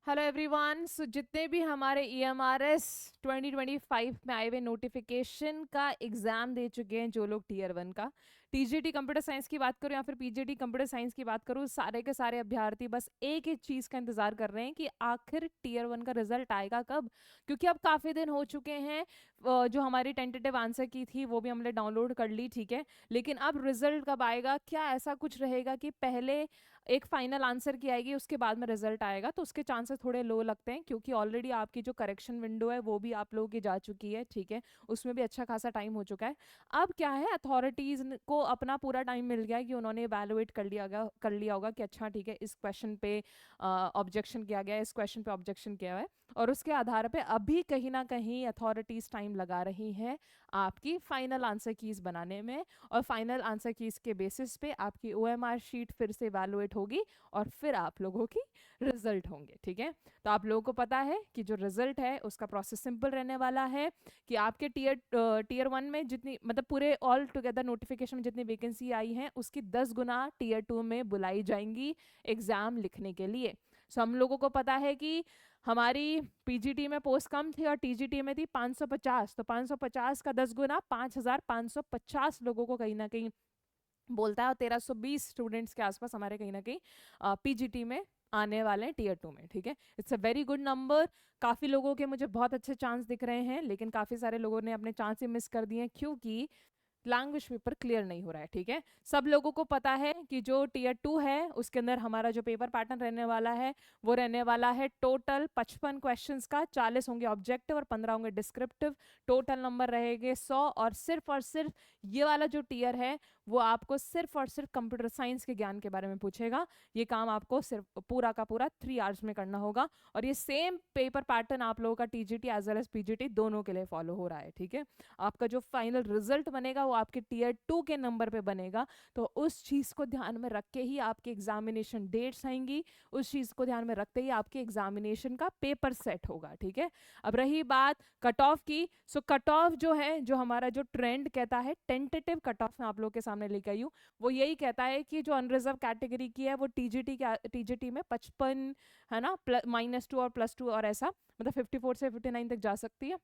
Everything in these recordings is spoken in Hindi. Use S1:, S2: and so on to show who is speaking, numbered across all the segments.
S1: Hello everyone. सो जितने भी हमारे EMRS 2025 में आए हुए नोटिफिकेशन का एग्ज़ाम दे चुके हैं, जो लोग टीयर 1 का TGT कंप्यूटर साइंस की बात करूं या फिर PGT कंप्यूटर साइंस की बात करूं, सारे के सारे अभ्यर्थी बस एक ही चीज़ का इंतज़ार कर रहे हैं कि आखिर टीयर 1 का रिजल्ट आएगा कब। क्योंकि अब काफ़ी दिन हो चुके हैं। जो हमारी टेंटेटिव आंसर की थी वो भी हमने डाउनलोड कर ली, ठीक है। लेकिन अब रिजल्ट कब आएगा, क्या ऐसा कुछ रहेगा कि पहले एक फाइनल आंसर की आएगी उसके बाद में रिजल्ट आएगा, तो उसके चांसेस थोड़े लो लगते हैं, क्योंकि ऑलरेडी आपकी जो करेक्शन विंडो है वो भी आप लोगों की जा चुकी है, ठीक है। उसमें भी अच्छा खासा टाइम हो चुका है। अब क्या है, अथॉरिटीज को अपना पूरा टाइम मिल गया है कि उन्होंने इवेलुएट कर लिया होगा कि अच्छा ठीक है, इस क्वेश्चन पे ऑब्जेक्शन किया गया है, इस क्वेश्चन पे ऑब्जेक्शन किया है, और उसके आधार पे अभी कहीं ना कहीं अथॉरिटीज टाइम लगा रही है आपकी फाइनल आंसर कीज बनाने में। और फाइनल आंसर कीज के बेसिस पे आपकी OMR शीट फिर से इवेलुएट होगी और फिर आप लोगों की रिजल्ट होंगे, ठीक है। तो आप लोगों को पता है कि जो रिजल्ट है उसका प्रोसेस सिंपल रहने वाला है कि आपके टीयर 1 में जितनी, मतलब पूरे ऑल टुगेदर नोटिफिकेशन में जितनी वैकेंसी आई है उसकी 10 गुना टीयर 2 में बुलाई जाएंगी एग्जाम लिखने के लिए। सो हम लोगों को पता है कि हमारी PGT में पोस्ट कम थी और TGT में थी 550, तो 550 का 10 गुना 5550 लोगों को कहीं ना कहीं बोलता है, और 1320 स्टूडेंट्स के आसपास हमारे कहीं ना कहीं PGT में आने वाले हैं टीयर 2 में, ठीक है। It's a very good number. काफ़ी लोगों के मुझे बहुत अच्छे चांस दिख रहे हैं, लेकिन काफ़ी सारे लोगों ने अपने चांस ही मिस कर दिए हैं क्योंकि लैंग्वेज पेपर क्लियर नहीं हो रहा है, ठीक है। सब लोगों को पता है कि जो टीयर 2 है उसके अंदर हमारा जो पेपर पैटर्न रहने वाला है वो रहने वाला है टोटल 55 क्वेश्चंस का, 40 होंगे ऑब्जेक्टिव और 15 होंगे डिस्क्रिप्टिव। टोटल नंबर रहेंगे 100, और सिर्फ ये वाला जो टीयर है वो आपको सिर्फ और सिर्फ कंप्यूटर साइंस के ज्ञान के बारे में पूछेगा। ये काम आपको सिर्फ पूरा का पूरा 3 आवर्स में करना होगा, और ये सेम पेपर पैटर्न आप लोगों का TGT as well as PGT दोनों के लिए फॉलो हो रहा है, ठीक है। आपका जो फाइनल रिजल्ट बनेगा वो आपके टीयर 2 के नंबर पे बनेगा, तो उस चीज़ को ध्यान में रख के ही आपकी एग्जामिनेशन डेट्स आएंगी, उस चीज़ को ध्यान में रखते ही आपके एग्जामिनेशन का पेपर सेट होगा, ठीक है। अब रही बात कट ऑफ की, सो कट ऑफ जो है, जो हमारा जो ट्रेंड कहता है, टेंटेटिव कट ऑफ मैं आप लोग के सामने लेकर आई हूँ, वो यही कहता है कि जो अनरिजर्व कैटेगरी की है वो TGT में 55 है ना, -2 और +2 और ऐसा, मतलब 54 से 59 तक जा सकती है।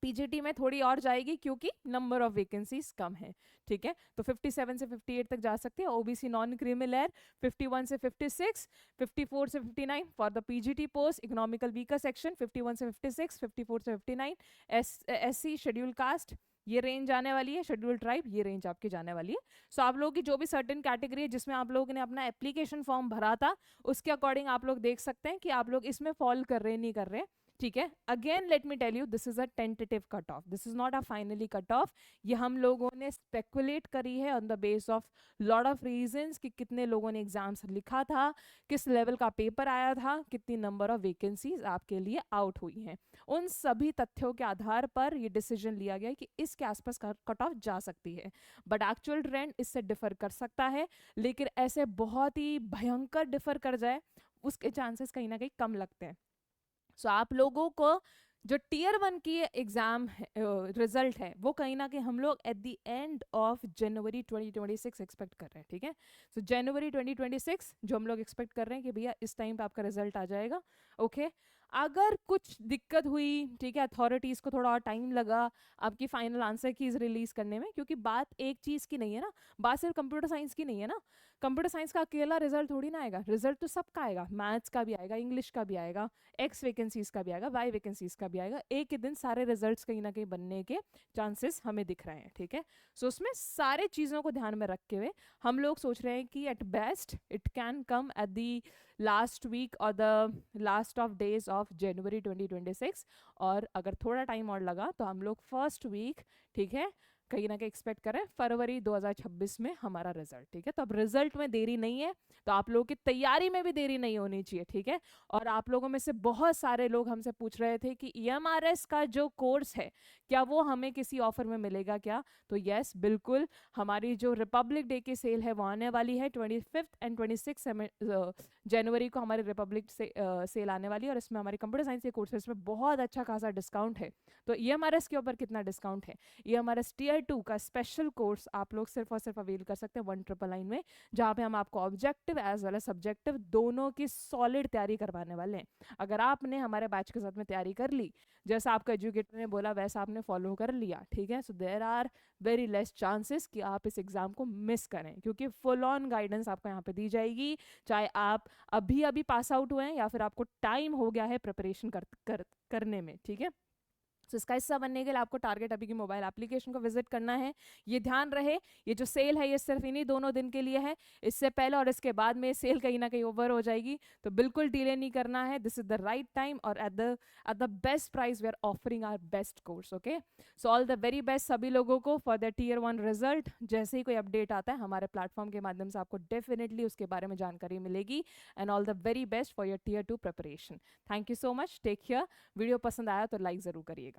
S1: PGT में थोड़ी और जाएगी क्योंकि नंबर ऑफ वैकेंसीज कम है, ठीक है। तो 57 से 58 तक जा सकते हैं। OBC नॉन क्रीमिलेयर 51 से 56, 54 से 59 for the PGT post, economical weaker section 51 से 56, 54 से 59, SC शेड्यूल कास्ट ये रेंज आने वाली है, शेड्यूल ट्राइब ये रेंज आपकी जाने वाली है। सो आप लोगों की जो भी सर्टेन कैटेगरी है जिसमें आप लोगों ने अपना एप्लीकेशन फॉर्म भरा था, उसके अकॉर्डिंग आप लोग देख सकते हैं कि आप लोग इसमें फॉल कर रहे नहीं कर रहे, ठीक है। Again let me tell you, this is a tentative cut off, this is not a finally cut off. ये हम लोगों ने स्पेकुलेट करी है on the base of lot of reasons कि कितने लोगों ने एग्जाम्स लिखा था, किस लेवल का पेपर आया था, कितनी नंबर ऑफ वैकेंसीज आपके लिए आउट हुई हैं। उन सभी तथ्यों के आधार पर ये डिसीजन लिया गया कि इसके आसपास कट ऑफ जा सकती है, बट एक्चुअल ट्रेंड इससे डिफर कर सकता है। लेकिन ऐसे बहुत ही भयंकर डिफर कर जाए उसके चांसेस कहीं ना कहीं कम लगते हैं। सो आप लोगों को जो टीयर 1 की एग्जाम रिजल्ट है वो कहीं ना कहीं हम लोग at the end of January 2026 expect कर रहे हैं, ठीक है। सो जनवरी 2026 जो हम लोग एक्सपेक्ट कर रहे हैं कि भैया इस टाइम पे आपका रिजल्ट आ जाएगा, ओके। अगर कुछ दिक्कत हुई, ठीक है, अथॉरिटीज को थोड़ा और टाइम लगा आपकी फाइनल आंसर कीज रिलीज करने में, क्योंकि बात एक चीज की नहीं है ना, बात सिर्फ कंप्यूटर साइंस की नहीं है ना। कंप्यूटर साइंस का अकेला रिजल्ट थोड़ी ना आएगा, रिजल्ट तो सबका आएगा, मैथ्स का भी आएगा, इंग्लिश का भी आएगा, X वैकेंसीज का भी आएगा, Y वैकेंसीज का भी आएगा। एक ही दिन सारे रिजल्ट्स कहीं ना कहीं बनने के चांसेस हमें दिख रहे हैं, ठीक है। सो उसमें सारे चीज़ों को ध्यान में रखते हुए हम लोग सोच रहे हैं कि at best it can come at the last week और the last of days of January 2026, और अगर थोड़ा टाइम और लगा तो हम लोग फर्स्ट वीक, ठीक है, कहीं ना कहीं एक्सपेक्ट करें फरवरी 2026 में हमारा रिजल्ट, ठीक है। तो अब रिजल्ट में देरी नहीं है, तो आप लोगों की तैयारी में भी देरी नहीं होनी चाहिए, ठीक है। और आप लोगों में से बहुत सारे लोग हमसे पूछ रहे थे कि EMRS का जो कोर्स है क्या वो हमें किसी ऑफर में मिलेगा क्या, तो यस बिल्कुल, हमारी जो रिपब्लिक डे की सेल है वो आने वाली है 25 एंड 26 जनवरी को हमारी रिपब्लिक सेल आने वाली है, और इसमें हमारे कंप्यूटर साइंस के कोर्सेज में बहुत अच्छा खासा डिस्काउंट है। तो EMRS के ऊपर कितना डिस्काउंट है, EMRS टीयर टीयर 2 का स्पेशल कोर्स आप लोग सिर्फ और सिर्फ अवेल कर सकते हैं 1999 में, जहाँ पे हम आपको objective as well as subjective दोनों की सॉलिड तैयारी करवाने वाले हैं। अगर आपने हमारे बैच के साथ में तैयारी कर ली, जैसा आपका एजुकेटर ने बोला वैसा आपने फॉलो कर लिया, ठीक है, so there are very less chances कि आप इस एग्जाम को मिस करें, क्योंकि फुल ऑन गाइडेंस आपको यहाँ पे दी जाएगी, चाहे आप अभी अभी पास आउट हुए हैं या फिर आपको टाइम हो गया है प्रिपरेशन करने में, ठीक है। तो इसका हिस्सा बनने के लिए आपको टारगेट अभी की मोबाइल एप्लीकेशन को विजिट करना है। ये ध्यान रहे, ये जो सेल है ये सिर्फ इन्हीं दोनों दिन के लिए है, इससे पहले और इसके बाद में सेल कहीं ना कहीं ओवर हो जाएगी, तो बिल्कुल डिले नहीं करना है। This is the right time और at the best price we are offering our best course. Okay, so all the very best सभी लोगों को फॉर द टीयर 1 रिजल्ट। जैसे ही कोई अपडेट आता है हमारे प्लेटफॉर्म के माध्यम से आपको डेफिनेटली उसके बारे में जानकारी मिलेगी। And all the very best for your tier 2 preparation. Thank you so much, take care. Video पसंद आया तो लाइक ज़रूर करिएगा।